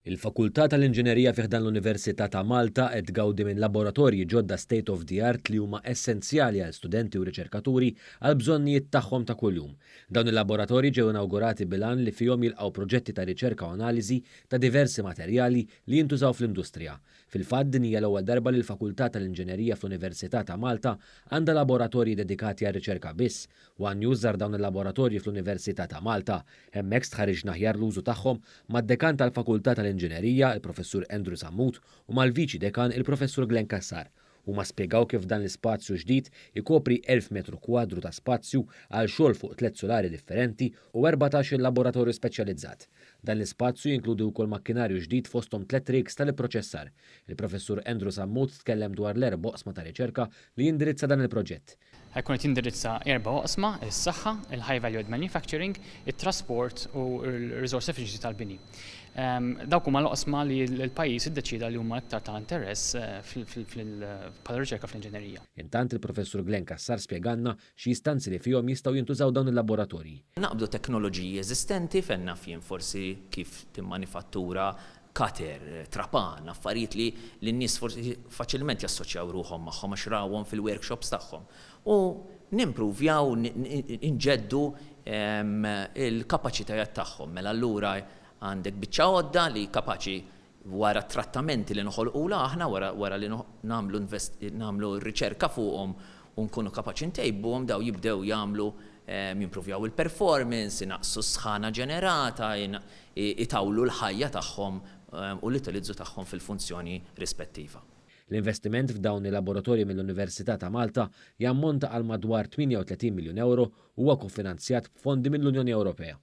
Il-Fakultà tal-Inġinerija fih dan l-Università ta' Malta qed tgawdi minn laboratorji ġodda state of the art li huma essenzjali għal studenti u riċerkaturi għal bżonnijiet tagħhom ta' kuljum. Dawn il-laboratorji ġew inawgurati bilan li fihom jilqgħu proġetti ta' riċerka u analiżi ta' diversi materjali li jintużaw fl-industrija. Fil-fatt din hija l-ewwel darba li l-Fakultà tal-Inġinerija fl-Università ta' Malta għandha laboratorji dedikati għal riċerka biss. One użar dawn il-laboratorji fl-Università ta' Malta, hemmhekk stħarriġna aħjar l-użu tagħhom mad-dekan tal-Fakultà tal-Inġinerija, il-Professur Andrew Sammut, u mal-Viċi Dekan il-Professur Glenn Kassar. Huma spjegaw kif dan l-ispazju ġdid ikopri 1000 metru kwadru ta' spazju għal xogħol fuq 3 solari differenti u 14 laboratorju speċjalizzat. Dan l-ispazju jinkludi wkoll makkinarju ġdid fosthom 3 rigs tal-ipproċessar. Il-Professur Andrew Sammut tkellem dwar l-erba' oqsma ta' riċerka li jindirizza dan il-proġett. Ħajkun qed jindirizza 4 oqsma: is-saħħa, il-high valued manufacturing, it-trasport u l-resource efficiency tal-bini. Dawk huma l-oqsma li l-pajjiż iddeċida li huma aktar ta' interess bħala riċerka fl-inġinerija. Intant il-Professur Glenn Kassar spjeganna xi istanzi li fihom jistgħu jintużaw dawn il-laboratorji. Naqbdu teknoloġiji eżistenti fejn naf jien forsi kif timmanifattura kater, trapan, affarijiet li n-nies forsi faċilment jassoċjaw ruhom magħhom għax rawhom fil-workshops tagħhom. U nimpruvjaw, inġeddu il-kapaċitajiet tagħhom. Mela allura għandek biċċa għodda li kapaċi wara trattamenti li noħolqula aħna wara li nagħmlu r-riċerka fuqhom u nkunu kapaċi ntejbuhom daw jibdew jagħmlu jimprovjaw il-performance, inaqsu sħana ġenerata, itawlu l-ħajja tagħhom u l-utilizzu tagħhom fil-funzjoni rispettiva. L-investiment f'dawn il-laboratorji mill-Università ta' Malta jammonta għal madwar 38 miljun euro u huwa kofinanzjat b'fondi mill-Unjoni Ewropea.